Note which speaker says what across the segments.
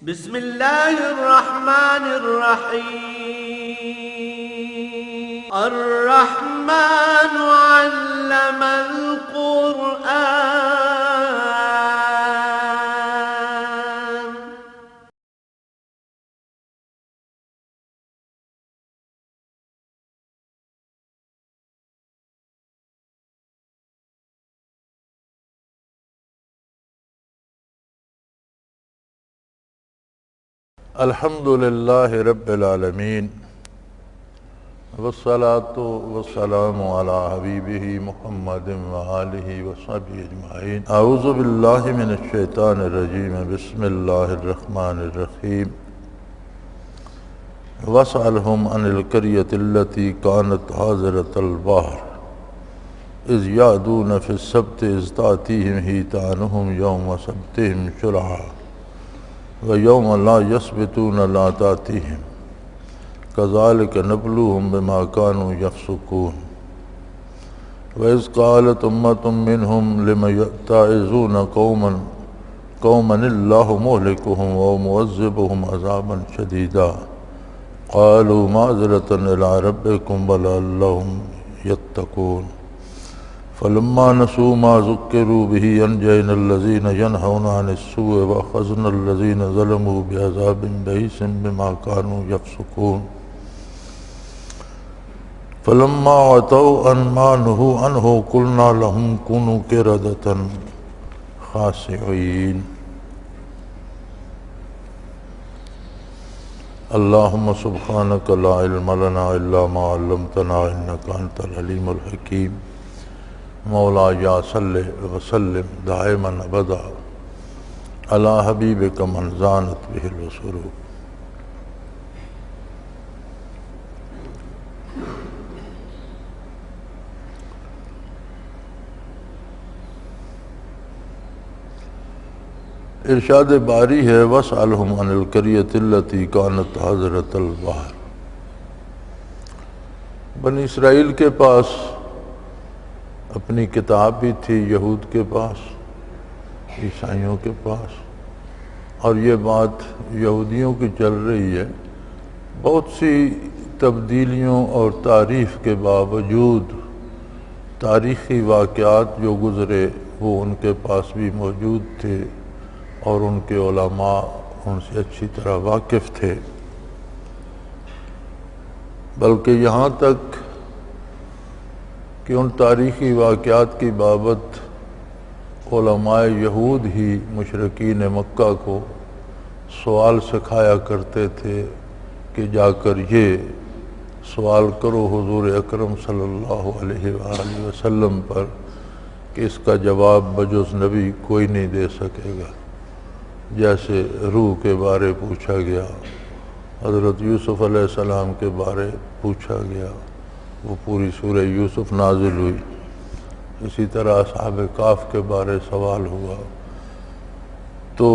Speaker 1: بسم اللہ الرحمن الرحیم الرحمن علم القرآن
Speaker 2: الحمد للہ رب العالمین والصلاة والسلام علی حبیبہ محمد وآلہ وصحبہ اجمعین۔ اعوذ باللہ من الشیطان الرجیم، بسم اللہ الرحمن الرحیم۔ واسألہم عن القریۃ التی کانت حاضرۃ البحر اذ یعدون فی السبت اذ تأتیہم حیتانہم یوم سبتہم شرعا وَيَوْمَ لَا يَسْبِتُونَ لَا تَأْتِيهِمْ كَذَلِكَ نَبْلُوهُمْ بِمَا كَانُوا يَفْسُقُونَ وَإِذْ قَالَتْ أُمَّةٌ مِّنْهُمْ لِمَ تَعِظُونَ قَوْمًا اللَّهُ مُهْلِكُهُمْ وَمُعَذِّبُهُمْ عَذَابًا شَدِيدًا قَالُوا مَعْذِرَةً إِلَىٰ رَبِّكُمْ وَلَعَلَّهُمْ يَتَّقُونَ فلما نسوا ما ذكروا به أنجينا الذين ينهون عن السوء وأخذنا الذين ظلموا بعذاب بئيس بما كانوا يفسقون فلما عتوا عن ما نهوا عنه قلنا لهم كونوا قردة خاسئين اللهم سبحانك لا علم لنا إلا ما علمتنا إنك أنت العليم الحكيم مولا یا صلی وسلم دائما ابدا علی حبیبک من زانت بہ السرور۔ ارشاد باری ہے واسألہم عن القریۃ التی کانت حاضرۃ البحر۔ بنی اسرائیل کے پاس اپنی کتاب بھی تھی، یہود کے پاس، عیسائیوں کے پاس، اور یہ بات یہودیوں کی چل رہی ہے۔ بہت سی تبدیلیوں اور تعریف کے باوجود تاریخی واقعات جو گزرے وہ ان کے پاس بھی موجود تھے اور ان کے علماء ان سے اچھی طرح واقف تھے، بلکہ یہاں تک کہ ان تاریخی واقعات کی بابت علماء یہود ہی مشرکین مکہ کو سوال سکھایا کرتے تھے کہ جا کر یہ سوال کرو حضور اکرم صلی اللہ علیہ وآلہ وسلم پر کہ اس کا جواب بجز نبی کوئی نہیں دے سکے گا۔ جیسے روح کے بارے پوچھا گیا، حضرت یوسف علیہ السلام کے بارے پوچھا گیا، وہ پوری سورہ یوسف نازل ہوئی۔ اسی طرح اصحاب کہف کے بارے سوال ہوا، تو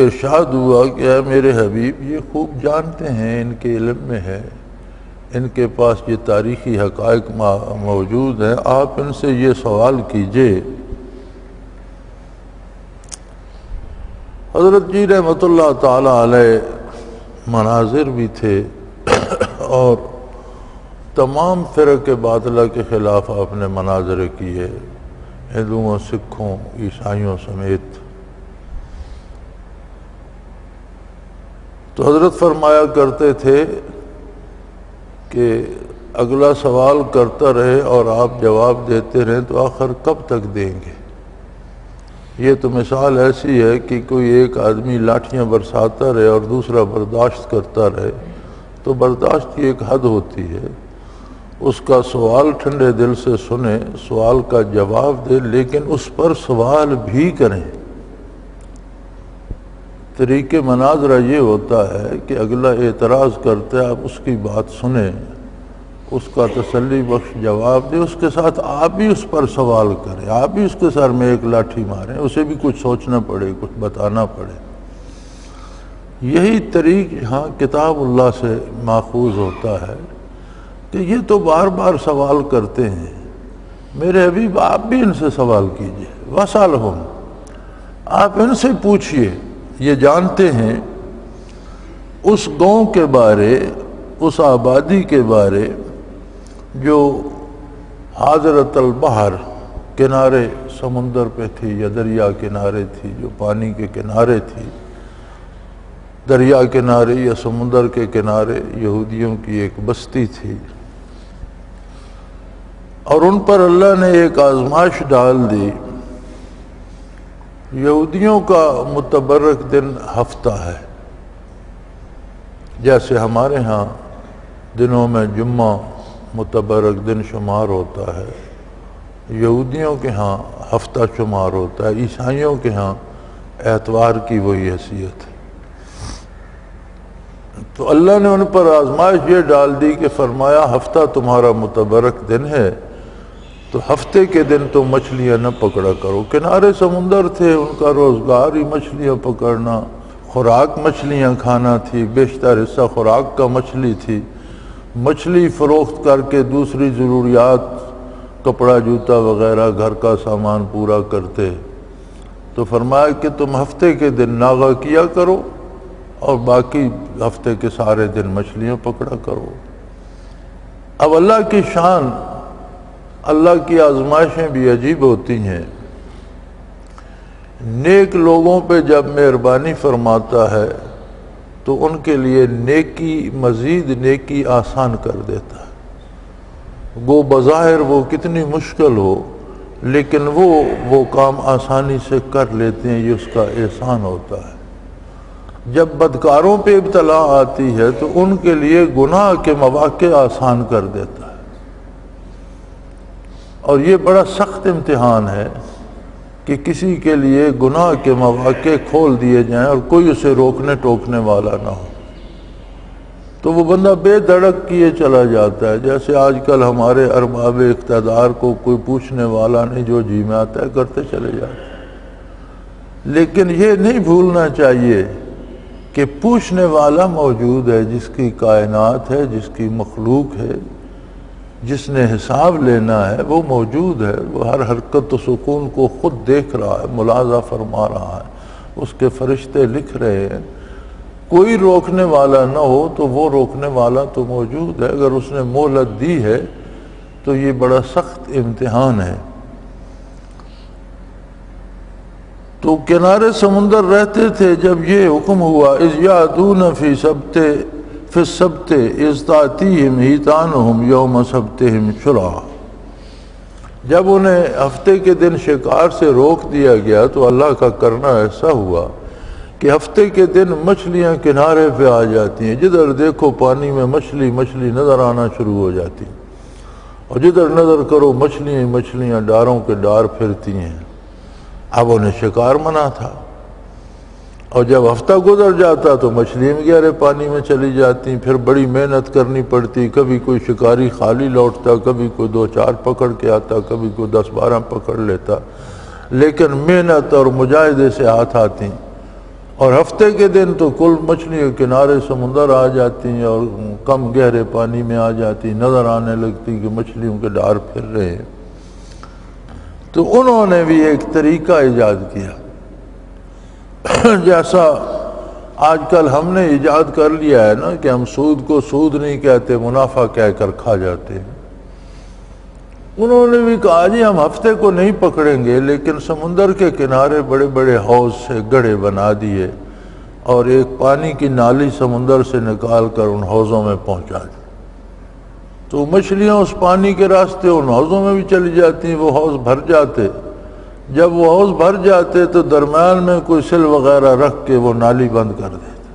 Speaker 2: ارشاد ہوا کہ اے میرے حبیب یہ خوب جانتے ہیں، ان کے علم میں ہے، ان کے پاس یہ تاریخی حقائق موجود ہیں، آپ ان سے یہ سوال کیجئے۔ حضرت جی رحمۃ اللہ تعالی علیہ مناظر بھی تھے اور تمام فرق باطلہ کے خلاف آپ نے مناظر کیے، ہندوؤں، سکھوں، عیسائیوں سمیت۔ تو حضرت فرمایا کرتے تھے کہ اگلا سوال کرتا رہے اور آپ جواب دیتے رہیں تو آخر کب تک دیں گے؟ یہ تو مثال ایسی ہے کہ کوئی ایک آدمی لاٹھیاں برساتا رہے اور دوسرا برداشت کرتا رہے، تو برداشت کی ایک حد ہوتی ہے۔ اس کا سوال ٹھنڈے دل سے سنیں، سوال کا جواب دے، لیکن اس پر سوال بھی کریں۔ طریقے مناظرہ یہ ہوتا ہے کہ اگلا اعتراض کرتا ہے، آپ اس کی بات سنیں، اس کا تسلی بخش جواب دیں، اس کے ساتھ آپ بھی اس پر سوال کریں، آپ بھی اس کے سر میں ایک لاٹھی ماریں، اسے بھی کچھ سوچنا پڑے، کچھ بتانا پڑے۔ یہی طریق یہاں کتاب اللہ سے ماخوذ ہوتا ہے کہ یہ تو بار بار سوال کرتے ہیں، میرے حبیب آپ بھی ان سے سوال کیجئے، وَاسْأَلْهُمْ، آپ ان سے پوچھئے، یہ جانتے ہیں اس گاؤں کے بارے، اس آبادی کے بارے جو حاضرۃ البحر کنارے سمندر پہ تھی یا دریا کنارے تھی، جو پانی کے کنارے تھی، دریا کنارے یا سمندر کے کنارے یہودیوں کی ایک بستی تھی، اور ان پر اللہ نے ایک آزمائش ڈال دی۔ یہودیوں کا متبرک دن ہفتہ ہے، جیسے ہمارے ہاں دنوں میں جمعہ متبرک دن شمار ہوتا ہے، یہودیوں کے ہاں ہفتہ شمار ہوتا ہے، عیسائیوں کے ہاں اتوار کی وہی حیثیت ہے۔ تو اللہ نے ان پر آزمائش یہ ڈال دی کہ فرمایا ہفتہ تمہارا متبرک دن ہے، تو ہفتے کے دن تو مچھلیاں نہ پکڑا کرو۔ کنارے سمندر تھے، ان کا روزگار ہی مچھلیاں پکڑنا، خوراک مچھلیاں کھانا تھی، بیشتر حصہ خوراک کا مچھلی تھی۔ مچھلی فروخت کر کے دوسری ضروریات، کپڑا جوتا وغیرہ گھر کا سامان پورا کرتے۔ تو فرمایا کہ تم ہفتے کے دن ناغہ کیا کرو اور باقی ہفتے کے سارے دن مچھلیاں پکڑا کرو۔ اب اللہ کی شان، اللہ کی آزمائشیں بھی عجیب ہوتی ہیں۔ نیک لوگوں پہ جب مہربانی فرماتا ہے تو ان کے لیے نیکی، مزید نیکی آسان کر دیتا ہے۔ وہ بظاہر وہ کتنی مشکل ہو، لیکن وہ کام آسانی سے کر لیتے ہیں، یہ اس کا احسان ہوتا ہے۔ جب بدکاروں پہ ابتلا آتی ہے تو ان کے لیے گناہ کے مواقع آسان کر دیتا ہے، اور یہ بڑا سخت امتحان ہے کہ کسی کے لیے گناہ کے مواقع کھول دیے جائیں اور کوئی اسے روکنے ٹوکنے والا نہ ہو، تو وہ بندہ بے دھڑک کیے چلا جاتا ہے۔ جیسے آج کل ہمارے ارباب اقتدار کو کوئی پوچھنے والا نہیں، جو جی میں آتا ہے کرتے چلے جاتے ہیں۔ لیکن یہ نہیں بھولنا چاہیے کہ پوچھنے والا موجود ہے، جس کی کائنات ہے، جس کی مخلوق ہے، جس نے حساب لینا ہے، وہ موجود ہے۔ وہ ہر حرکت و سکون کو خود دیکھ رہا ہے، ملاحظہ فرما رہا ہے، اس کے فرشتے لکھ رہے ہیں۔ کوئی روکنے والا نہ ہو تو وہ روکنے والا تو موجود ہے۔ اگر اس نے مہلت دی ہے تو یہ بڑا سخت امتحان ہے۔ تو کنارے سمندر رہتے تھے، جب یہ حکم ہوا اذ یعدون فی السبت اذ تأتیہم حیتانہم یوم سبتہم شرعا، جب انہیں ہفتے کے دن شکار سے روک دیا گیا تو اللہ کا کرنا ایسا ہوا کہ ہفتے کے دن مچھلیاں کنارے پہ آ جاتی ہیں، جدھر دیکھو پانی میں مچھلی نظر آنا شروع ہو جاتی، اور جدھر نظر کرو مچھلیاں ڈاروں کے ڈار پھرتی ہیں۔ اب انہیں شکار منع تھا، اور جب ہفتہ گزر جاتا تو مچھلیاں گہرے پانی میں چلی جاتی، پھر بڑی محنت کرنی پڑتی، کبھی کوئی شکاری خالی لوٹتا، کبھی کوئی 2-4 پکڑ کے آتا، کبھی کوئی 10-12 پکڑ لیتا، لیکن محنت اور مجاہدے سے ہاتھ آتی، اور ہفتے کے دن تو کل مچھلیاں کنارے سمندر آ جاتی ہیں اور کم گہرے پانی میں آ جاتی، نظر آنے لگتی کہ مچھلیوں کے ڈار پھر رہے ہیں۔ تو انہوں نے بھی ایک طریقہ ایجاد کیا، جیسا آج کل ہم نے ایجاد کر لیا ہے نا کہ ہم سود کو سود نہیں کہتے، منافع کہہ کر کھا جاتے ہیں۔ انہوں نے بھی کہا جی ہم ہفتے کو نہیں پکڑیں گے، لیکن سمندر کے کنارے بڑے بڑے حوض سے گڑھے بنا دیے اور ایک پانی کی نالی سمندر سے نکال کر ان حوضوں میں پہنچا دی، تو مچھلیاں اس پانی کے راستے ان حوضوں میں بھی چلی جاتی ہیں، وہ حوض بھر جاتے۔ جب وہ حوض بھر جاتے تو درمیان میں کوئی سل وغیرہ رکھ کے وہ نالی بند کر دیتے،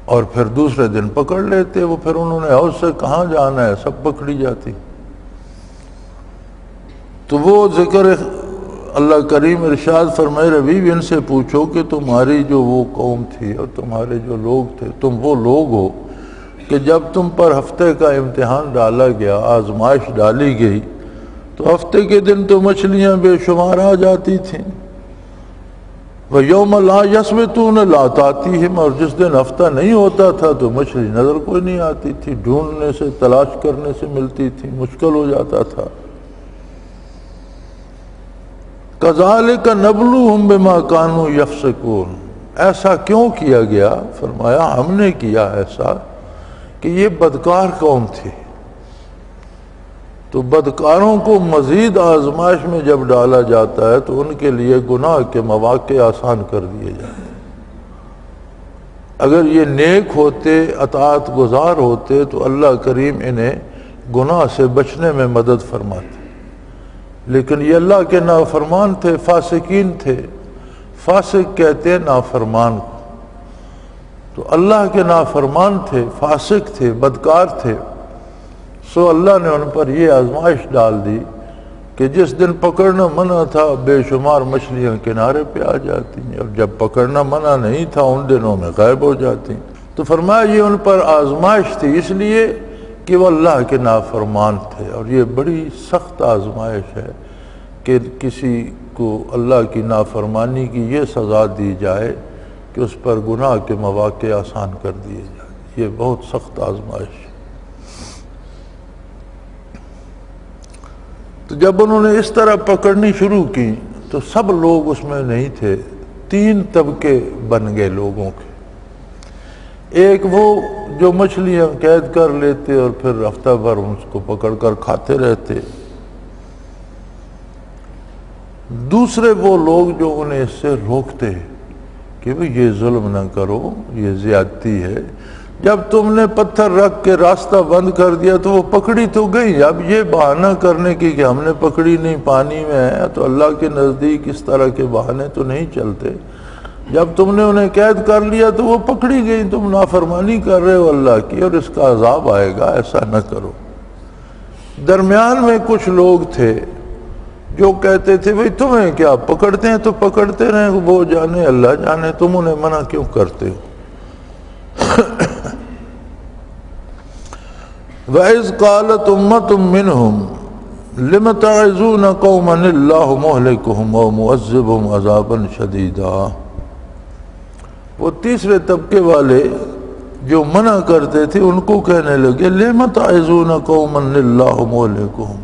Speaker 2: اور پھر دوسرے دن پکڑ لیتے۔ وہ پھر انہوں نے حوض سے کہاں جانا ہے، سب پکڑی جاتی۔ تو وہ ذکر اللہ کریم ارشاد فرمائے ربی ان سے پوچھو کہ تمہاری جو وہ قوم تھی اور تمہارے جو لوگ تھے، تم وہ لوگ ہو کہ جب تم پر ہفتے کا امتحان ڈالا گیا، آزمائش ڈالی گئی، تو ہفتے کے دن تو مچھلیاں بے شمار آ جاتی تھیں، وَيَوْمَ لَا يَسْبِتُونَ لَا تَأْتِيهِمْ، اور جس دن ہفتہ نہیں ہوتا تھا تو مچھلی نظر کوئی نہیں آتی تھی، ڈھونڈنے سے، تلاش کرنے سے ملتی تھی، مشکل ہو جاتا تھا۔ كَذَلِكَ نَبْلُوهُمْ بِمَا كَانُوا يَفْسِقُونَ، ایسا کیوں کیا گیا؟ فرمایا ہم نے کیا ایسا کہ یہ بدکار قوم تھی، تو بدکاروں کو مزید آزمائش میں جب ڈالا جاتا ہے تو ان کے لیے گناہ کے مواقع آسان کر دیے جاتے ہیں۔ اگر یہ نیک ہوتے، اطاعت گزار ہوتے تو اللہ کریم انہیں گناہ سے بچنے میں مدد فرماتے، لیکن یہ اللہ کے نافرمان تھے، فاسقین تھے۔ فاسق کہتے ہیں نافرمان کو، تو اللہ کے نافرمان تھے، فاسق تھے، بدکار تھے، سو اللہ نے ان پر یہ آزمائش ڈال دی کہ جس دن پکڑنا منع تھا بے شمار مچھلیاں کنارے پہ آ جاتی ہیں، اور جب پکڑنا منع نہیں تھا ان دنوں میں غائب ہو جاتی ہیں۔ تو فرمایا یہ ان پر آزمائش تھی اس لیے کہ وہ اللہ کے نافرمان تھے، اور یہ بڑی سخت آزمائش ہے کہ کسی کو اللہ کی نافرمانی کی یہ سزا دی جائے کہ اس پر گناہ کے مواقع آسان کر دیے جائیں۔ یہ بہت سخت آزمائش ہے۔ تو جب انہوں نے اس طرح پکڑنی شروع کی تو سب لوگ اس میں نہیں تھے، 3 طبقے بن گئے لوگوں کے۔ ایک وہ جو مچھلیاں قید کر لیتے اور پھر ہفتہ بھر اس کو پکڑ کر کھاتے رہتے، دوسرے وہ لوگ جو انہیں اس سے روکتے کہ بھئی یہ ظلم نہ کرو، یہ زیادتی ہے۔ جب تم نے پتھر رکھ کے راستہ بند کر دیا تو وہ پکڑی تو گئی، اب یہ بہانہ کرنے کی کہ ہم نے پکڑی نہیں، پانی میں ہے، تو اللہ کے نزدیک اس طرح کے بہانے تو نہیں چلتے۔ جب تم نے انہیں قید کر لیا تو وہ پکڑی گئی، تم نافرمانی کر رہے ہو اللہ کی اور اس کا عذاب آئے گا، ایسا نہ کرو۔ درمیان میں کچھ لوگ تھے جو کہتے تھے بھئی تمہیں کیا، پکڑتے ہیں تو پکڑتے رہیں، وہ جانے اللہ جانے، تم انہیں منع کیوں کرتے ہو؟ وَإِذْ قَالَتْ أُمَّةٌ مِّنْهُمْ لِمَ تَعِظُونَ قَوْمًا اللَّهُ مُهْلِكُهُمْ وَمُعَذِّبُهُمْ عَذَابًا شَدِيدًا۔ وہ تیسرے طبقے والے جو منع کرتے تھے ان کو کہنے لگے لِمَ تَعِظُونَ قَوْمًا اللَّهُ مُهْلِكُهُمْ،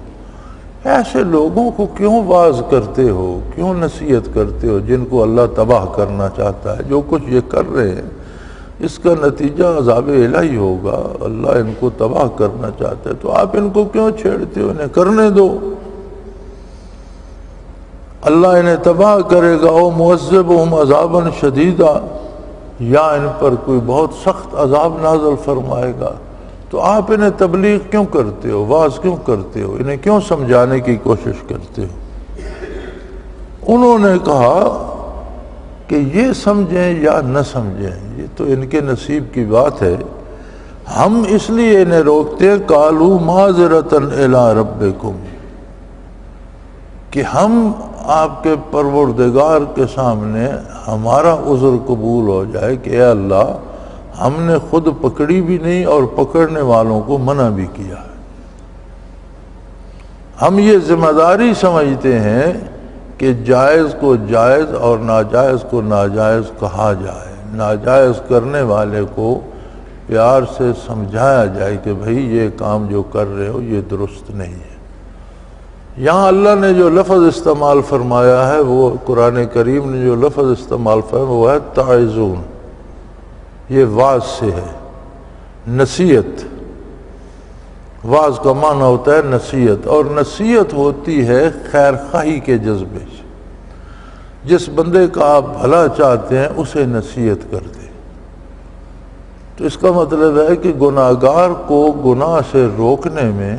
Speaker 2: ایسے لوگوں کو کیوں واعظ کرتے ہو، کیوں نصیحت کرتے ہو جن کو اللہ تباہ کرنا چاہتا ہے؟ جو کچھ یہ کر رہے ہیں اس کا نتیجہ عذاب الہی ہوگا، اللہ ان کو تباہ کرنا چاہتا ہے، تو آپ ان کو کیوں چھیڑتے ہو؟ انہیں کرنے دو، اللہ انہیں تباہ کرے گا۔ او معذبہم عذابا شدیدا، یا ان پر کوئی بہت سخت عذاب نازل فرمائے گا، تو آپ انہیں تبلیغ کیوں کرتے ہو، واعظ کیوں کرتے ہو، انہیں کیوں سمجھانے کی کوشش کرتے ہو؟ انہوں نے کہا کہ یہ سمجھیں یا نہ سمجھیں یہ تو ان کے نصیب کی بات ہے، ہم اس لیے انہیں روکتے ہیں قالوا معذرۃ الی ربکم، کہ ہم آپ کے پروردگار کے سامنے ہمارا عذر قبول ہو جائے کہ اے اللہ ہم نے خود پکڑی بھی نہیں اور پکڑنے والوں کو منع بھی کیا ہے۔ ہم یہ ذمہ داری سمجھتے ہیں کہ جائز کو جائز اور ناجائز کو ناجائز کہا جائے، ناجائز کرنے والے کو پیار سے سمجھایا جائے کہ بھئی یہ کام جو کر رہے ہو یہ درست نہیں ہے۔ یہاں اللہ نے جو لفظ استعمال فرمایا ہے، وہ قرآن کریم نے جو لفظ استعمال فرمایا وہ ہے تعظون، یہ واعظ سے ہے، نصیحت۔ واعظ کا معنی ہوتا ہے نصیحت، اور نصیحت ہوتی ہے خیر خواہی کے جذبے سے۔ جس بندے کا آپ بھلا چاہتے ہیں اسے نصیحت کر دیں، تو اس کا مطلب ہے کہ گناہگار کو گناہ سے روکنے میں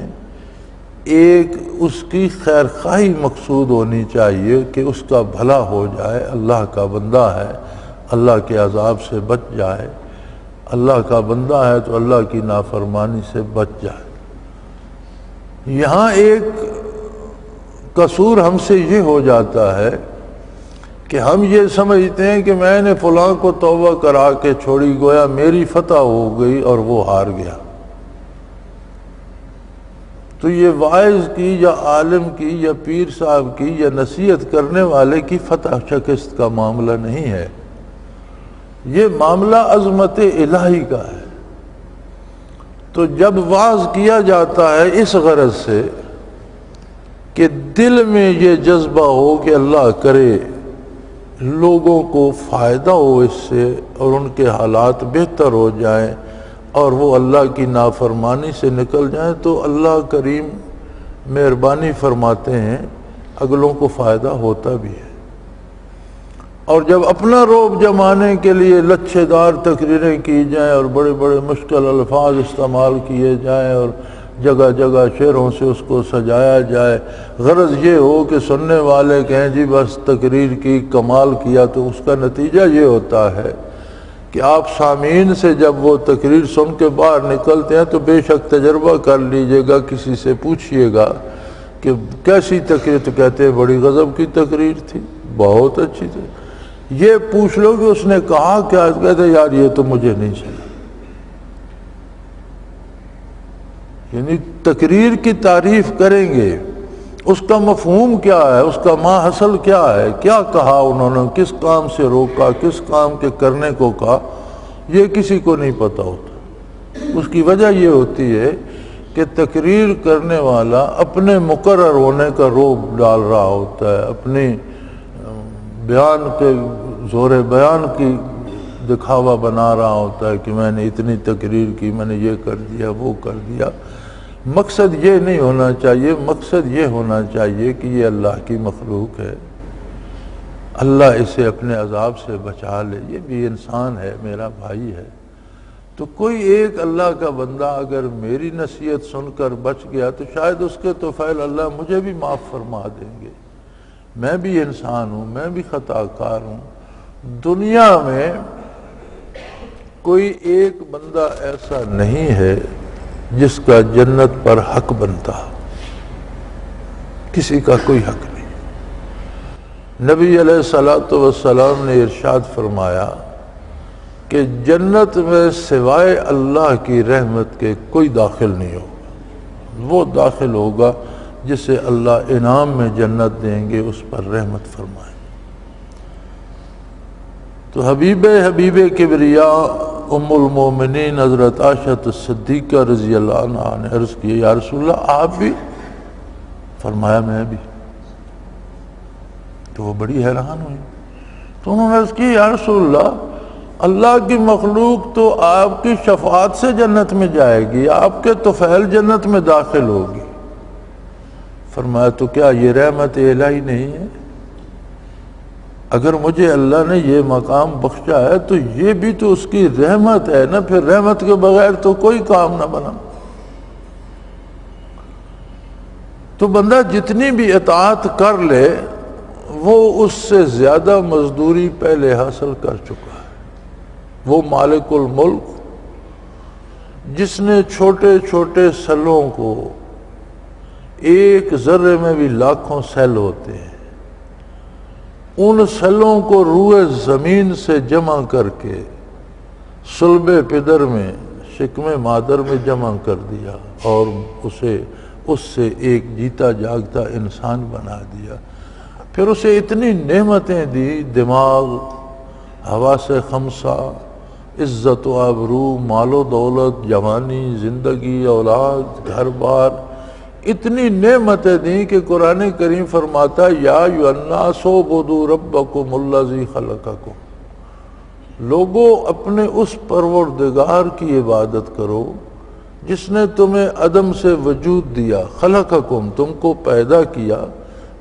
Speaker 2: ایک اس کی خیر خواہی مقصود ہونی چاہیے کہ اس کا بھلا ہو جائے، اللہ کا بندہ ہے، اللہ کے عذاب سے بچ جائے، اللہ کا بندہ ہے تو اللہ کی نافرمانی سے بچ جائے۔ یہاں ایک قصور ہم سے یہ ہو جاتا ہے کہ ہم یہ سمجھتے ہیں کہ میں نے فلاں کو توبہ کرا کے چھوڑی، گویا میری فتح ہو گئی اور وہ ہار گیا۔ تو یہ واعظ کی یا عالم کی یا پیر صاحب کی یا نصیحت کرنے والے کی فتح شکست کا معاملہ نہیں ہے، یہ معاملہ عظمت الہی کا ہے۔ تو جب واعظ کیا جاتا ہے اس غرض سے کہ دل میں یہ جذبہ ہو کہ اللہ کرے لوگوں کو فائدہ ہو اس سے اور ان کے حالات بہتر ہو جائیں اور وہ اللہ کی نافرمانی سے نکل جائیں تو اللہ کریم مہربانی فرماتے ہیں اگلوں کو فائدہ ہوتا بھی ہے۔ اور جب اپنا روب جمانے کے لیے لچھے دار تقریریں کی جائیں اور بڑے بڑے مشکل الفاظ استعمال کیے جائیں اور جگہ جگہ شعروں سے اس کو سجایا جائے، غرض یہ ہو کہ سننے والے کہیں جی بس تقریر کی، کمال کیا، تو اس کا نتیجہ یہ ہوتا ہے کہ آپ سامعین سے جب وہ تقریر سن کے باہر نکلتے ہیں تو بے شک تجربہ کر لیجئے گا، کسی سے پوچھئے گا کہ کیسی تقریر، تو کہتے ہیں بڑی غضب کی تقریر تھی، بہت اچھی تھی۔ یہ پوچھ لو کہ اس نے کہا کیا، کہتے ہیں یار یہ تو مجھے نہیں چلا۔ یعنی تقریر کی تعریف کریں گے، اس کا مفہوم کیا ہے، اس کا ماحصل کیا ہے، کیا کہا انہوں نے، کس کام سے روکا، کس کام کے کرنے کو کہا، یہ کسی کو نہیں پتہ ہوتا۔ اس کی وجہ یہ ہوتی ہے کہ تقریر کرنے والا اپنے مقرر ہونے کا روب ڈال رہا ہوتا ہے، اپنی بیان کے زور بیان کی دکھاوا بنا رہا ہوتا ہے کہ میں نے اتنی تقریر کی، میں نے یہ کر دیا، وہ کر دیا۔ مقصد یہ نہیں ہونا چاہیے، مقصد یہ ہونا چاہیے کہ یہ اللہ کی مخلوق ہے، اللہ اسے اپنے عذاب سے بچا لے، یہ بھی انسان ہے، میرا بھائی ہے۔ تو کوئی ایک اللہ کا بندہ اگر میری نصیحت سن کر بچ گیا تو شاید اس کے طفیل اللہ مجھے بھی معاف فرما دیں گے۔ میں بھی انسان ہوں، میں بھی خطا کار ہوں۔ دنیا میں کوئی ایک بندہ ایسا نہیں ہے جس کا جنت پر حق بنتا، کسی کا کوئی حق نہیں۔ نبی علیہ الصلوۃ والسلام نے ارشاد فرمایا کہ جنت میں سوائے اللہ کی رحمت کے کوئی داخل نہیں ہوگا، وہ داخل ہوگا جسے اللہ انعام میں جنت دیں گے، اس پر رحمت فرمائیں۔ تو حبیب کبریاء ام المومنین حضرت عائشہ صدیقہ رضی اللہ عنہا نے عرض کی یا رسول اللہ آپ بھی؟ فرمایا میں بھی۔ تو وہ بڑی حیران ہوئی، تو انہوں نے عرض کی یا رسول اللہ کی مخلوق تو آپ کی شفاعت سے جنت میں جائے گی، آپ کے طفیل جنت میں داخل ہوگی۔ فرمایا تو کیا یہ رحمت الہی نہیں ہے؟ اگر مجھے اللہ نے یہ مقام بخشا ہے تو یہ بھی تو اس کی رحمت ہے نا، پھر رحمت کے بغیر تو کوئی کام نہ بنا۔ تو بندہ جتنی بھی اطاعت کر لے وہ اس سے زیادہ مزدوری پہلے حاصل کر چکا ہے۔ وہ مالک الملک جس نے چھوٹے چھوٹے سلوں کو، ایک ذرے میں بھی لاکھوں سیل ہوتے ہیں، ان سلوں کو روئے زمین سے جمع کر کے صلب پدر میں، شکم مادر میں جمع کر دیا اور اسے اس سے ایک جیتا جاگتا انسان بنا دیا، پھر اسے اتنی نعمتیں دی، دماغ، حواس خمسہ، عزت و آبرو، مال و دولت، جوانی، زندگی، اولاد، گھر بار، اتنی نعمتیں دیں کہ قرآن کریم فرماتا یا ایھا الناس اعبدوا ربکم الذی خلقکم، لوگوں اپنے اس پروردگار کی عبادت کرو جس نے تمہیں عدم سے وجود دیا، خلقکم، تم کو پیدا کیا،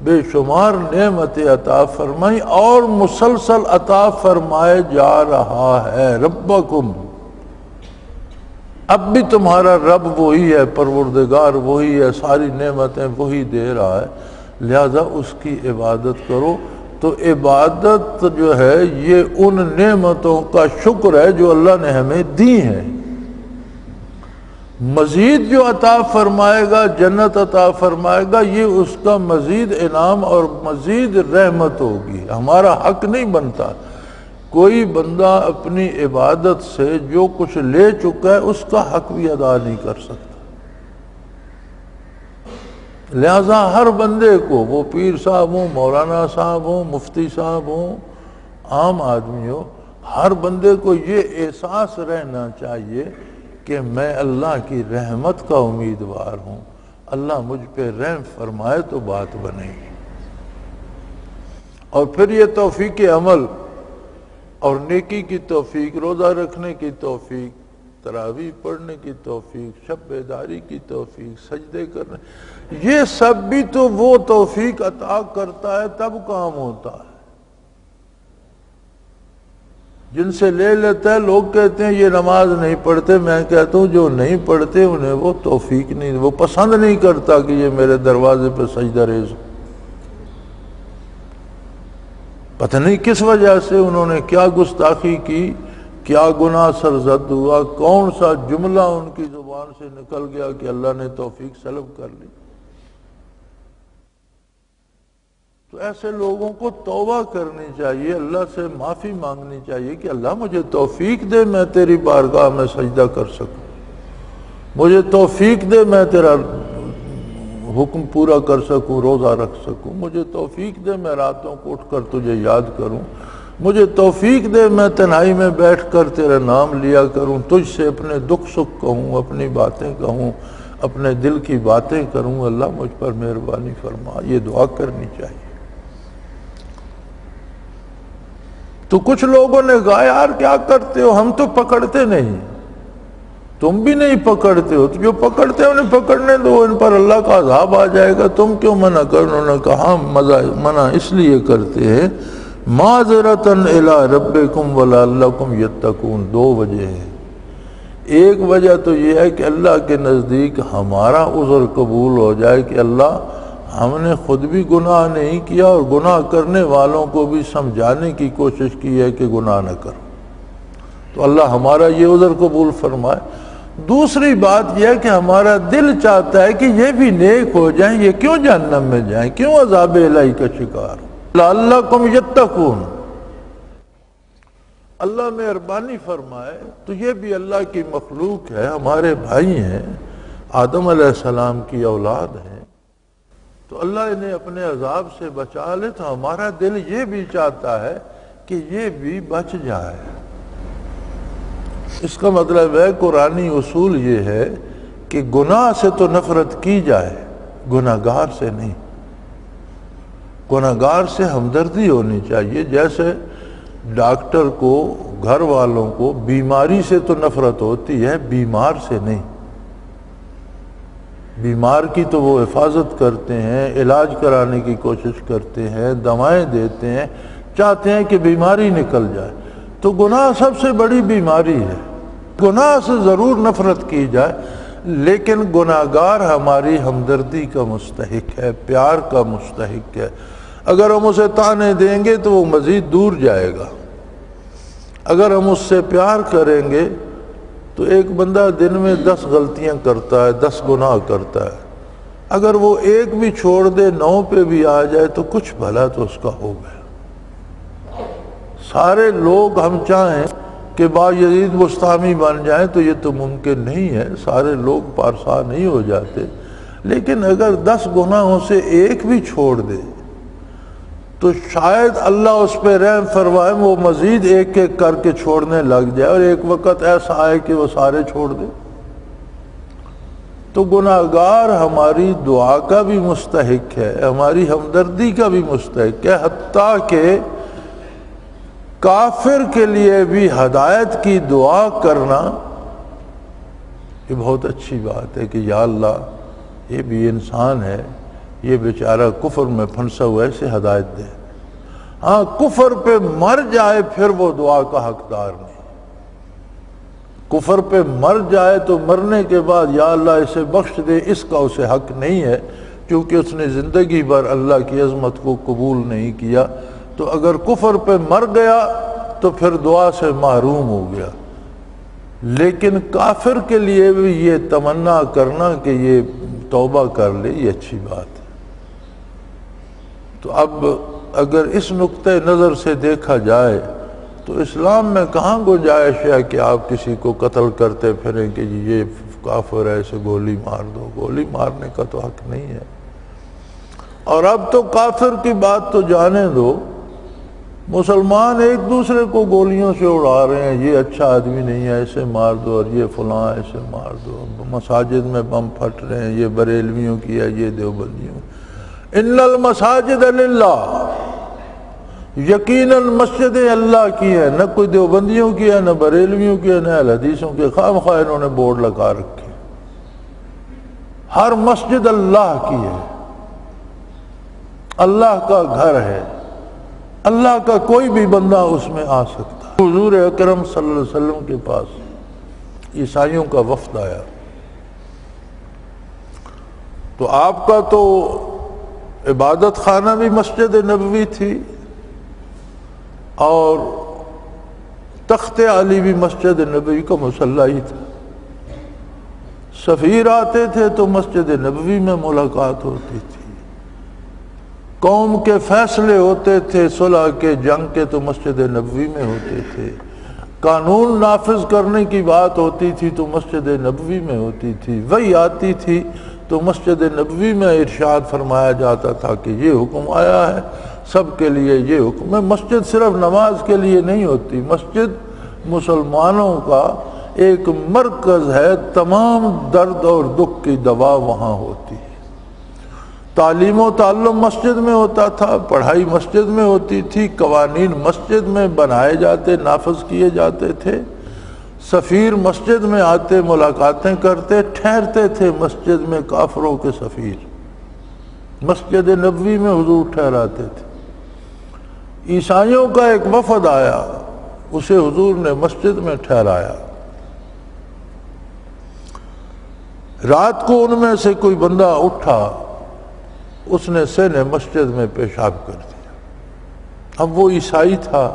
Speaker 2: بے شمار نعمت عطا فرمائی اور مسلسل عطا فرمائے جا رہا ہے۔ ربکم، اب بھی تمہارا رب وہی ہے، پروردگار وہی ہے، ساری نعمتیں وہی دے رہا ہے، لہذا اس کی عبادت کرو۔ تو عبادت جو ہے یہ ان نعمتوں کا شکر ہے جو اللہ نے ہمیں دی ہیں۔ مزید جو عطا فرمائے گا، جنت عطا فرمائے گا، یہ اس کا مزید انعام اور مزید رحمت ہوگی، ہمارا حق نہیں بنتا۔ کوئی بندہ اپنی عبادت سے جو کچھ لے چکا ہے اس کا حق بھی ادا نہیں کر سکتا۔ لہذا ہر بندے کو، وہ پیر صاحب ہوں، مولانا صاحب ہوں، مفتی صاحب ہوں، عام آدمی ہو، ہر بندے کو یہ احساس رہنا چاہیے کہ میں اللہ کی رحمت کا امیدوار ہوں، اللہ مجھ پہ رحم فرمائے تو بات بنے گی۔ اور پھر یہ توفیق عمل اور نیکی کی توفیق، روزہ رکھنے کی توفیق، تراویح پڑھنے کی توفیق، شب بیداری کی توفیق، سجدے کرنے، یہ سب بھی تو وہ توفیق عطا کرتا ہے تب کام ہوتا ہے۔ جن سے لے لیتا ہے، لوگ کہتے ہیں یہ نماز نہیں پڑھتے، میں کہتا ہوں جو نہیں پڑھتے انہیں وہ توفیق نہیں، وہ پسند نہیں کرتا کہ یہ میرے دروازے پہ سجدہ ریز ہو۔ پتہ نہیں کس وجہ سے انہوں نے کیا گستاخی کی، کیا گناہ سرزد ہوا، کون سا جملہ ان کی زبان سے نکل گیا کہ اللہ نے توفیق سلب کر لی۔ تو ایسے لوگوں کو توبہ کرنی چاہیے، اللہ سے معافی مانگنی چاہیے کہ اللہ مجھے توفیق دے میں تیری بارگاہ میں سجدہ کر سکوں، مجھے توفیق دے میں تیرا حکم پورا کر سکوں، روزہ رکھ سکوں، مجھے توفیق دے میں راتوں کو اٹھ کر تجھے یاد کروں، مجھے توفیق دے میں تنہائی میں بیٹھ کر تیرا نام لیا کروں، تجھ سے اپنے دکھ سکھ کہوں، اپنی باتیں کہوں، اپنے دل کی باتیں کروں، اللہ مجھ پر مہربانی فرما۔ یہ دعا کرنی چاہیے۔ تو کچھ لوگوں نے کہا یار کیا کرتے ہو، ہم تو پکڑتے نہیں، تم بھی نہیں پکڑتے ہو، تو جو پکڑتے ہیں انہیں پکڑنے دو، ان پر اللہ کا عذاب آ جائے گا، تم کیوں منع کر؟ انہوں نے کہا منع اس لیے کرتے ہیں معذرتاً الی ربکم ولعلکم یتقون۔ دو وجہ ہیں۔ ایک وجہ تو یہ ہے کہ اللہ کے نزدیک ہمارا عذر قبول ہو جائے کہ اللہ ہم نے خود بھی گناہ نہیں کیا اور گناہ کرنے والوں کو بھی سمجھانے کی کوشش کی ہے کہ گناہ نہ کرو، تو اللہ ہمارا یہ عذر قبول فرمائے۔ دوسری بات یہ ہے کہ ہمارا دل چاہتا ہے کہ یہ بھی نیک ہو جائیں، یہ کیوں جہنم میں جائیں، کیوں عذاب الہی کا شکار ہو۔ لعلکم یتقون، اللہ مہربانی فرمائے۔ تو یہ بھی اللہ کی مخلوق ہے، ہمارے بھائی ہیں، آدم علیہ السلام کی اولاد ہیں، تو اللہ انہیں اپنے عذاب سے بچا لے، تو ہمارا دل یہ بھی چاہتا ہے کہ یہ بھی بچ جائے۔ اس کا مطلب ہے قرآنی اصول یہ ہے کہ گناہ سے تو نفرت کی جائے، گناہگار سے نہیں۔ گناہگار سے ہمدردی ہونی چاہیے، جیسے ڈاکٹر کو، گھر والوں کو بیماری سے تو نفرت ہوتی ہے، بیمار سے نہیں۔ بیمار کی تو وہ حفاظت کرتے ہیں، علاج کرانے کی کوشش کرتے ہیں، دوائیں دیتے ہیں، چاہتے ہیں کہ بیماری نکل جائے۔ تو گناہ سب سے بڑی بیماری ہے، گناہ سے ضرور نفرت کی جائے، لیکن گناہگار ہماری ہمدردی کا مستحق ہے، پیار کا مستحق ہے۔ اگر ہم اسے طعنے دیں گے تو وہ مزید دور جائے گا، اگر ہم اس سے پیار کریں گے تو ایک بندہ دن میں 10 غلطیاں کرتا ہے، 10 گناہ کرتا ہے، اگر وہ ایک بھی چھوڑ دے، 9 پہ بھی آ جائے تو کچھ بھلا تو اس کا ہو گیا۔ سارے لوگ ہم چاہیں کہ بایزید بستامی بن جائیں تو یہ تو ممکن نہیں ہے، سارے لوگ پارسا نہیں ہو جاتے، لیکن اگر 10 گناہوں سے ایک بھی چھوڑ دے تو شاید اللہ اس پہ رحم فرمائے، وہ مزید ایک ایک کر کے چھوڑنے لگ جائے، اور ایک وقت ایسا آئے کہ وہ سارے چھوڑ دے۔ تو گناہگار ہماری دعا کا بھی مستحق ہے، ہماری ہمدردی کا بھی مستحق ہے، حتیٰ کہ کافر کے لیے بھی ہدایت کی دعا کرنا یہ بہت اچھی بات ہے کہ یا اللہ یہ بھی انسان ہے، یہ بیچارہ کفر میں پھنسا ہوا ہے، اسے ہدایت دے۔ ہاں کفر پہ مر جائے پھر وہ دعا کا حقدار نہیں، کفر پہ مر جائے تو مرنے کے بعد یا اللہ اسے بخش دے، اس کا اسے حق نہیں ہے، کیونکہ اس نے زندگی بھر اللہ کی عظمت کو قبول نہیں کیا۔ تو اگر کفر پہ مر گیا تو پھر دعا سے محروم ہو گیا، لیکن کافر کے لیے بھی یہ تمنا کرنا کہ یہ توبہ کر لے، یہ اچھی بات ہے۔ تو اب اگر اس نقطہ نظر سے دیکھا جائے تو اسلام میں کہاں گنجائش ہے کہ آپ کسی کو قتل کرتے پھریں کہ یہ کافر ہے اسے گولی مار دو، گولی مارنے کا تو حق نہیں ہے۔ اور اب تو کافر کی بات تو جانے دو، مسلمان ایک دوسرے کو گولیوں سے اڑا رہے ہیں، یہ اچھا آدمی نہیں ہے اسے مار دو، اور یہ فلاں اسے مار دو، مساجد میں بم پھٹ رہے ہیں، یہ بریلویوں کی ہے، یہ دیوبندیوں۔ ان المساجد للہ، یقیناً مسجدیں اللہ کی ہے، نہ کوئی دیوبندیوں کی ہے، نہ بریلویوں کی ہے، نہ اہل حدیثوں کی. خواہ مخواہ انہوں نے بورڈ لگا رکھے. ہر مسجد اللہ کی ہے، اللہ کا گھر ہے، اللہ کا کوئی بھی بندہ اس میں آ سکتا. حضور اکرم صلی اللہ علیہ وسلم کے پاس عیسائیوں کا وفد آیا تو آپ کا تو عبادت خانہ بھی مسجد نبوی تھی اور تخت علی بھی مسجد نبوی کا مصلی ہی تھا. سفیر آتے تھے تو مسجد نبوی میں ملاقات ہوتی تھی. قوم کے فیصلے ہوتے تھے صلح کے، جنگ کے، تو مسجد نبوی میں ہوتے تھے. قانون نافذ کرنے کی بات ہوتی تھی تو مسجد نبوی میں ہوتی تھی. وہی آتی تھی تو مسجد نبوی میں ارشاد فرمایا جاتا تھا کہ یہ حکم آیا ہے سب کے لیے، یہ حکم ہے. مسجد صرف نماز کے لیے نہیں ہوتی، مسجد مسلمانوں کا ایک مرکز ہے، تمام درد اور دکھ کی دوا وہاں ہوتی ہے. تعلیم و تعلم مسجد میں ہوتا تھا، پڑھائی مسجد میں ہوتی تھی، قوانین مسجد میں بنائے جاتے، نافذ کیے جاتے تھے. سفیر مسجد میں آتے، ملاقاتیں کرتے، ٹھہرتے تھے مسجد میں. کافروں کے سفیر مسجد نبوی میں حضور ٹھہراتے تھے. عیسائیوں کا ایک وفد آیا، اسے حضور نے مسجد میں ٹھہرایا. رات کو ان میں سے کوئی بندہ اٹھا، اس نے سین مسجد میں پیشاب کر دیا. اب وہ عیسائی تھا،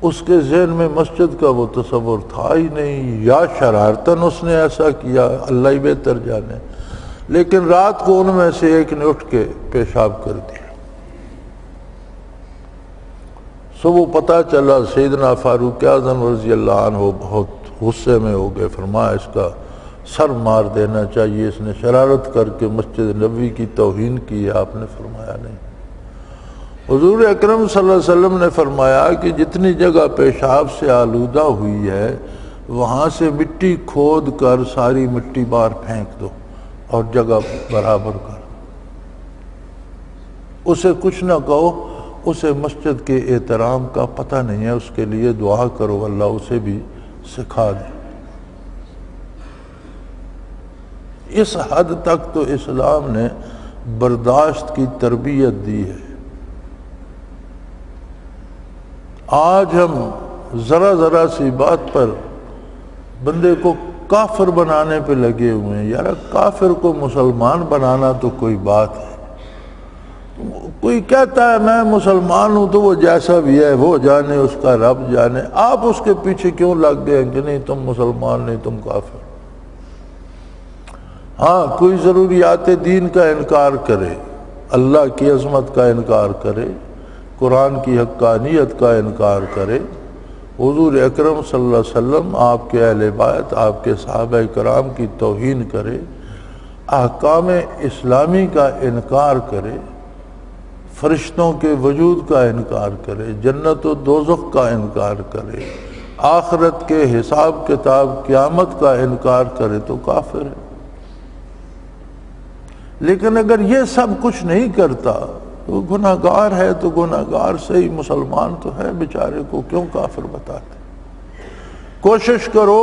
Speaker 2: اس کے ذہن میں مسجد کا وہ تصور تھا ہی نہیں، یا شرارتاً اس نے ایسا کیا، اللہ ہی بہتر جانے. لیکن رات کو ان میں سے ایک نے اٹھ کے پیشاب کر دیا. صبح پتہ چلا، سیدنا فاروق اعظم رضی اللہ عنہ بہت غصے میں ہو گئے. فرمایا اس کا سر مار دینا چاہیے، اس نے شرارت کر کے مسجد نبوی کی توہین کی ہے. آپ نے فرمایا نہیں. حضور اکرم صلی اللہ علیہ وسلم نے فرمایا کہ جتنی جگہ پیشاب سے آلودہ ہوئی ہے وہاں سے مٹی کھود کر ساری مٹی باہر پھینک دو اور جگہ برابر کر. اسے کچھ نہ کہو، اسے مسجد کے احترام کا پتہ نہیں ہے، اس کے لیے دعا کرو، اللہ اسے بھی سکھا دے. اس حد تک تو اسلام نے برداشت کی تربیت دی ہے. آج ہم ذرا ذرا سی بات پر بندے کو کافر بنانے پہ لگے ہوئے ہیں. یار کافر کو مسلمان بنانا تو کوئی بات ہے. کوئی کہتا ہے میں مسلمان ہوں تو وہ جیسا بھی ہے وہ جانے، اس کا رب جانے. آپ اس کے پیچھے کیوں لگ گئے کہ نہیں تم مسلمان نہیں تم کافر؟ ہاں کوئی ضروریات دین کا انکار کرے، اللہ کی عظمت کا انکار کرے، قرآن کی حقانیت کا انکار کرے، حضور اکرم صلی اللہ علیہ وسلم، آپ کے اہل بیت، آپ کے صحابہ کرام کی توہین کرے، احکام اسلامی کا انکار کرے، فرشتوں کے وجود کا انکار کرے، جنت و دوزخ کا انکار کرے، آخرت کے حساب کتاب قیامت کا انکار کرے تو کافر ہے. لیکن اگر یہ سب کچھ نہیں کرتا تو گناہگار ہے، تو گناہگار سے ہی مسلمان تو ہے، بیچارے کو کیوں کافر بتاتے؟ کوشش کرو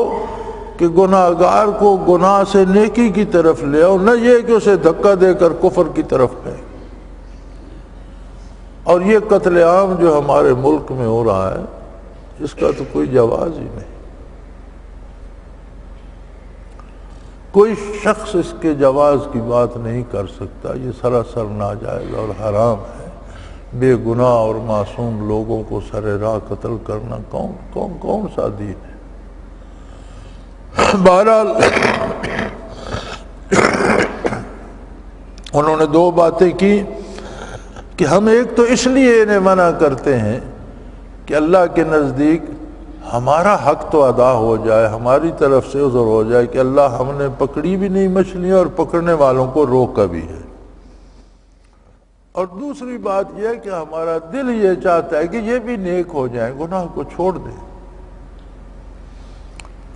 Speaker 2: کہ گناہگار کو گناہ سے نیکی کی طرف لے آؤ، نہ یہ کہ اسے دھکا دے کر کفر کی طرف لے. اور یہ قتل عام جو ہمارے ملک میں ہو رہا ہے اس کا تو کوئی جواز ہی نہیں. کوئی شخص اس کے جواز کی بات نہیں کر سکتا. یہ سراسر ناجائز اور حرام ہے. بے گناہ اور معصوم لوگوں کو سر راہ قتل کرنا کون سا دین ہے؟ بہرحال انہوں نے دو باتیں کی کہ ہم ایک تو اس لیے انہیں منع کرتے ہیں کہ اللہ کے نزدیک ہمارا حق تو ادا ہو جائے، ہماری طرف سے عذر ہو جائے کہ اللہ ہم نے پکڑی بھی نہیں مچھلیاں اور پکڑنے والوں کو روکا بھی ہے. اور دوسری بات یہ ہے کہ ہمارا دل یہ چاہتا ہے کہ یہ بھی نیک ہو جائیں، گناہ کو چھوڑ دیں.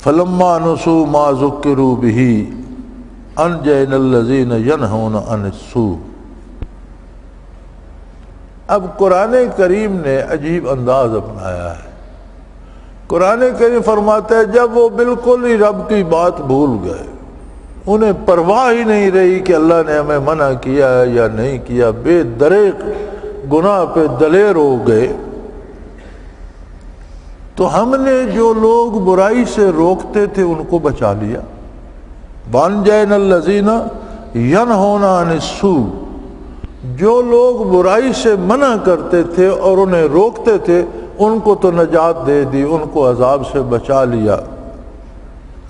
Speaker 2: فَلَمَّا نُسُوا مَا ذُكِّرُوا بِهِ أَنْجَيْنَا الَّذِينَ يَنْهَوْنَ عَنِ السُّوءِ. اب قرآن کریم نے عجیب انداز اپنایا ہے۔ قرآن کریم فرماتا ہے جب وہ بالکل ہی رب کی بات بھول گئے، انہیں پرواہ ہی نہیں رہی کہ اللہ نے ہمیں منع کیا ہے یا نہیں کیا، بے دریغ گناہ پہ دلیر ہو گئے، تو ہم نے جو لوگ برائی سے روکتے تھے ان کو بچا لیا۔ وَأَنْجَيْنَا الَّذِينَ يَنْهُونَ عَنِ السُّوءِ، جو لوگ برائی سے منع کرتے تھے اور انہیں روکتے تھے ان کو تو نجات دے دی، ان کو عذاب سے بچا لیا۔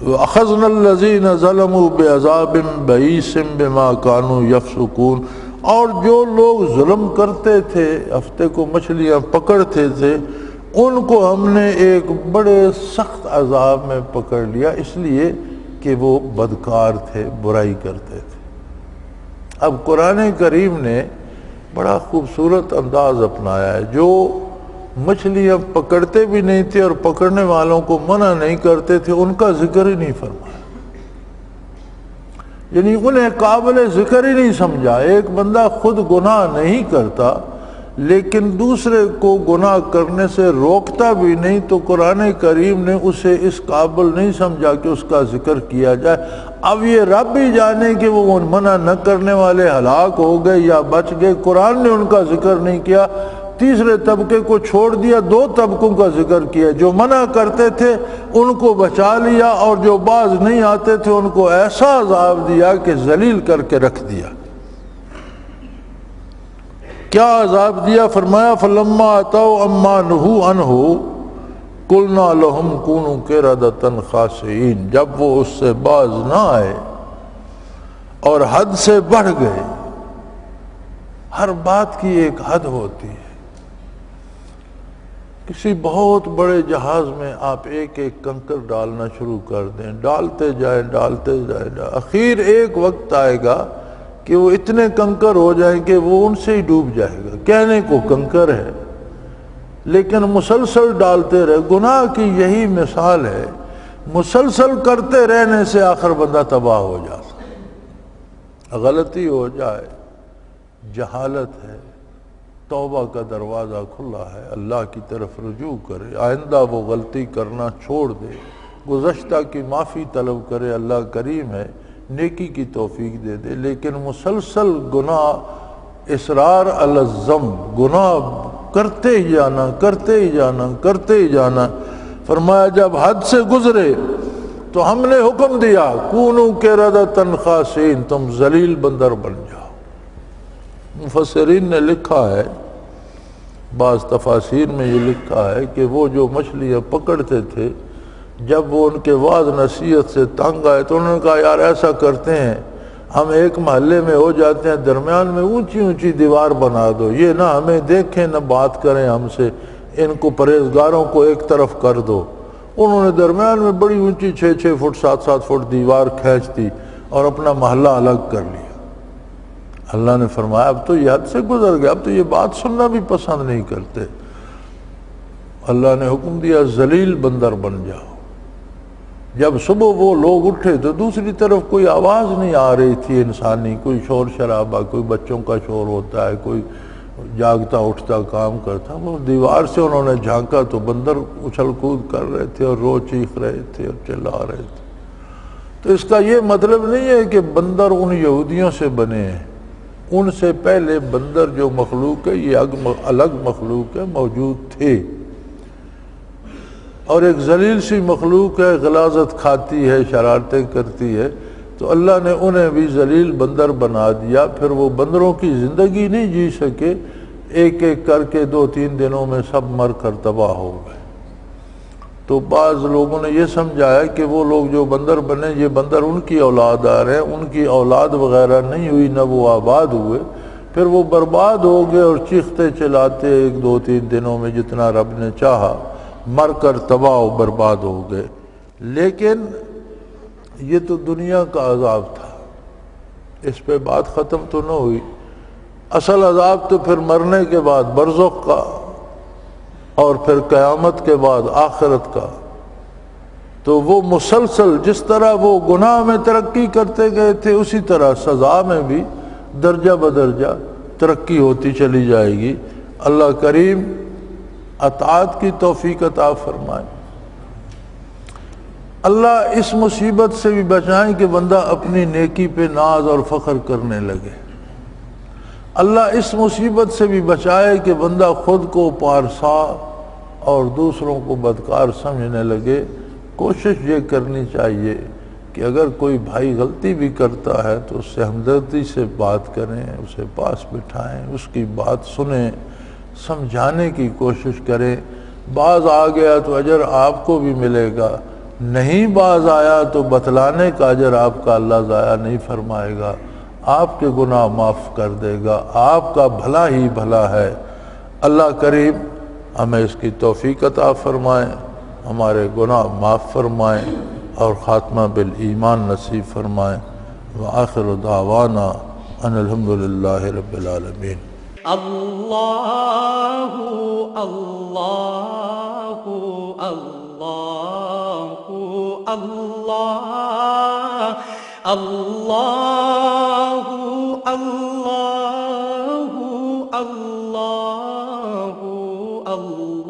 Speaker 2: وَأَخَذْنَا الَّذِينَ ظَلَمُوا بِعَذَابٍ بَئِيسٍ بِمَا كَانُوا يَفْسُقُونَ، اور جو لوگ ظلم کرتے تھے، ہفتے کو مچھلیاں پکڑتے تھے، ان کو ہم نے ایک بڑے سخت عذاب میں پکڑ لیا، اس لیے کہ وہ بدکار تھے، برائی کرتے تھے۔ اب قرآن کریم نے بڑا خوبصورت انداز اپنایا ہے، جو مچھلیاں پکڑتے بھی نہیں تھے اور پکڑنے والوں کو منع نہیں کرتے تھے ان کا ذکر ہی نہیں فرمایا، یعنی انہیں قابل ذکر ہی نہیں سمجھا۔ ایک بندہ خود گناہ نہیں کرتا لیکن دوسرے کو گناہ کرنے سے روکتا بھی نہیں، تو قرآن کریم نے اسے اس قابل نہیں سمجھا کہ اس کا ذکر کیا جائے۔ اب یہ رب بھی جانے کہ وہ منع نہ کرنے والے ہلاک ہو گئے یا بچ گئے، قرآن نے ان کا ذکر نہیں کیا، تیسرے طبقے کو چھوڑ دیا، دو طبقوں کا ذکر کیا، جو منع کرتے تھے ان کو بچا لیا اور جو باز نہیں آتے تھے ان کو ایسا عذاب دیا کہ ذلیل کر کے رکھ دیا۔ کیا عذاب دیا؟ فرمایا فَلَمَّا أَتَوْا عَمَّا نُهُوا عَنْهُ قُلْنَا لَهُمْ كُونُوا قِرَدَةً خَاسِئِينَ، جب وہ اس سے باز نہ آئے اور حد سے بڑھ گئے، ہر بات کی ایک حد ہوتی ہے۔ کسی بہت بڑے جہاز میں آپ ایک ایک کنکر ڈالنا شروع کر دیں، ڈالتے جائیں ڈالتے جائیں، اخیر ایک وقت آئے گا کہ وہ اتنے کنکر ہو جائیں کہ وہ ان سے ہی ڈوب جائے گا، کہنے کو کنکر ہے لیکن مسلسل ڈالتے رہے۔ گناہ کی یہی مثال ہے، مسلسل کرتے رہنے سے آخر بندہ تباہ ہو جاتا ہے۔ غلطی ہو جائے، جہالت ہے، توبہ کا دروازہ کھلا ہے، اللہ کی طرف رجوع کرے، آئندہ وہ غلطی کرنا چھوڑ دے، گزشتہ کی معافی طلب کرے، اللہ کریم ہے، نیکی کی توفیق دے دے۔ لیکن مسلسل گناہ، اصرار علی الذنب، گناہ کرتے ہی جانا کرتے ہی جانا کرتے ہی جانا۔ فرمایا جب حد سے گزرے تو ہم نے حکم دیا کونوا قردۃ خاسئین، تم ذلیل بندر بن جاؤ۔ مفسرین نے لکھا ہے، بعض تفاسیر میں یہ لکھا ہے کہ وہ جو مچھلیاں پکڑتے تھے جب وہ ان کے وعظ نصیحت سے تنگ آئے تو انہوں نے کہا یار ایسا کرتے ہیں، ہم ایک محلے میں ہو جاتے ہیں، درمیان میں اونچی اونچی دیوار بنا دو، یہ نہ ہمیں دیکھیں نہ بات کریں ہم سے، ان کو پرہیزگاروں کو ایک طرف کر دو۔ انہوں نے درمیان میں بڑی اونچی 6 فٹ 7 فٹ دیوار کھینچ دی اور اپنا محلہ الگ کر لیا۔ اللہ نے فرمایا اب تو یہ حد سے گزر گیا، اب تو یہ بات سننا بھی پسند نہیں کرتے۔ اللہ نے حکم دیا ذلیل بندر بن جاؤ۔ جب صبح وہ لوگ اٹھے تو دوسری طرف کوئی آواز نہیں آ رہی تھی انسانی، کوئی شور شرابہ، کوئی بچوں کا شور ہوتا ہے، کوئی جاگتا اٹھتا کام کرتا۔ وہ دیوار سے انہوں نے جھانکا تو بندر اچھل کود کر رہے تھے اور رو چیخ رہے تھے اور چلا رہے تھے۔ تو اس کا یہ مطلب نہیں ہے کہ بندر ان یہودیوں سے بنے ہیں، ان سے پہلے بندر جو مخلوق ہے یہ الگ مخلوق ہے، موجود تھے، اور ایک ذلیل سی مخلوق ہے، غلاظت کھاتی ہے، شرارتیں کرتی ہے، تو اللہ نے انہیں بھی ذلیل بندر بنا دیا۔ پھر وہ بندروں کی زندگی نہیں جی سکے، ایک ایک کر کے 2-3 دنوں میں سب مر کر تباہ ہو گئے۔ تو بعض لوگوں نے یہ سمجھایا کہ وہ لوگ جو بندر بنے یہ بندر ان کی اولاد آ رہے ہیں، ان کی اولاد وغیرہ نہیں ہوئی، نہ وہ آباد ہوئے، پھر وہ برباد ہو گئے اور چیختے چلاتے 1-2-3 دنوں میں جتنا رب نے چاہا مر کر تباہ و برباد ہو گئے۔ لیکن یہ تو دنیا کا عذاب تھا، اس پہ بات ختم تو نہ ہوئی۔ اصل عذاب تو پھر مرنے کے بعد برزخ کا، اور پھر قیامت کے بعد آخرت کا۔ تو وہ مسلسل جس طرح وہ گناہ میں ترقی کرتے گئے تھے اسی طرح سزا میں بھی درجہ بدرجہ ترقی ہوتی چلی جائے گی۔ اللہ کریم اطاعت کی توفیق عطا فرمائے۔ اللہ اس مصیبت سے بھی بچائیں کہ بندہ اپنی نیکی پہ ناز اور فخر کرنے لگے۔ اللہ اس مصیبت سے بھی بچائے کہ بندہ خود کو پارسا اور دوسروں کو بدکار سمجھنے لگے۔ کوشش یہ کرنی چاہیے کہ اگر کوئی بھائی غلطی بھی کرتا ہے تو اس سے ہمدردی سے بات کریں، اسے پاس بٹھائیں، اس کی بات سنیں، سمجھانے کی کوشش کریں۔ باز آ گیا تو اجر آپ کو بھی ملے گا، نہیں باز آیا تو بتلانے کا اجر آپ کا اللہ ضائع نہیں فرمائے گا، آپ کے گناہ معاف کر دے گا، آپ کا بھلا ہی بھلا ہے۔ اللہ کریم ہمیں اس کی توفیق عطا فرمائے، ہمارے گناہ معاف فرمائے اور خاتمہ بالایمان نصیب فرمائے۔ وآخر دعوانا ان الحمدللہ رب العالمین۔
Speaker 1: اللہ اللہ اللہ اللہ اللہ اللہ اللہ اللہ۔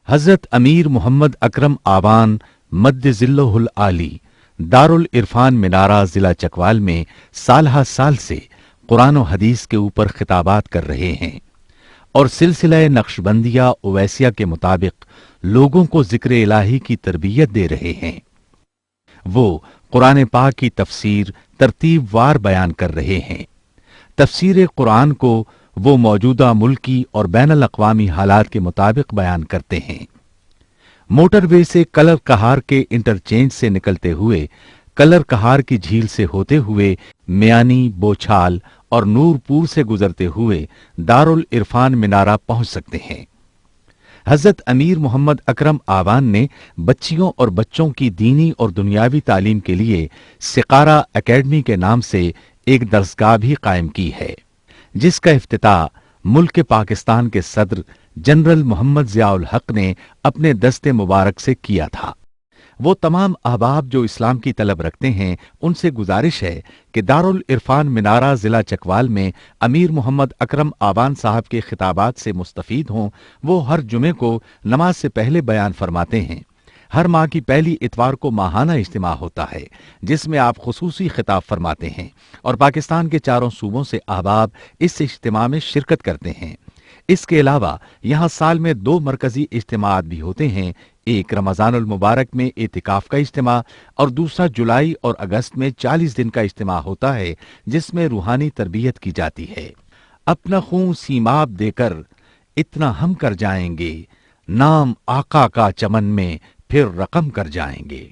Speaker 3: حضرت امیر محمد اکرم آبان مد ظلہ العالی دارالعرفان منارہ ضلع چکوال میں سالہ سال سے قرآن و حدیث کے اوپر خطابات کر رہے ہیں اور سلسلہ نقشبندیہ اویسیہ کے مطابق لوگوں کو ذکر الہی کی تربیت دے رہے ہیں۔ وہ قرآن پاک کی تفسیر ترتیب وار بیان کر رہے ہیں۔ تفسیر قرآن کو وہ موجودہ ملکی اور بین الاقوامی حالات کے مطابق بیان کرتے ہیں۔ موٹر وے سے کلر کہار کے انٹرچینج سے نکلتے ہوئے کلر کہار کی جھیل سے ہوتے ہوئے میانی، بوچھال اور نور پور سے گزرتے ہوئے دارالعرفان منارہ پہنچ سکتے ہیں۔ حضرت امیر محمد اکرم آبان نے بچیوں اور بچوں کی دینی اور دنیاوی تعلیم کے لیے سقارہ اکیڈمی کے نام سے ایک درسگاہ بھی قائم کی ہے، جس کا افتتاح ملک پاکستان کے صدر جنرل محمد ضیاء الحق نے اپنے دست مبارک سے کیا تھا۔ وہ تمام احباب جو اسلام کی طلب رکھتے ہیں ان سے گزارش ہے کہ دارالعرفان منارہ ضلع چکوال میں امیر محمد اکرم آبان صاحب کے خطابات سے مستفید ہوں۔ وہ ہر جمعے کو نماز سے پہلے بیان فرماتے ہیں۔ ہر ماہ کی پہلی اتوار کو ماہانہ اجتماع ہوتا ہے جس میں آپ خصوصی خطاب فرماتے ہیں اور پاکستان کے چاروں صوبوں سے احباب اس اجتماع میں شرکت کرتے ہیں۔ اس کے علاوہ یہاں سال میں 2 مرکزی اجتماعات بھی ہوتے ہیں، ایک رمضان المبارک میں اعتکاف کا اجتماع اور دوسرا جولائی اور اگست میں 40 دن کا اجتماع ہوتا ہے جس میں روحانی تربیت کی جاتی ہے۔ اپنا خون سیماب دے کر اتنا ہم کر جائیں گے، نام آقا کا چمن میں پھر رقم کر جائیں گے۔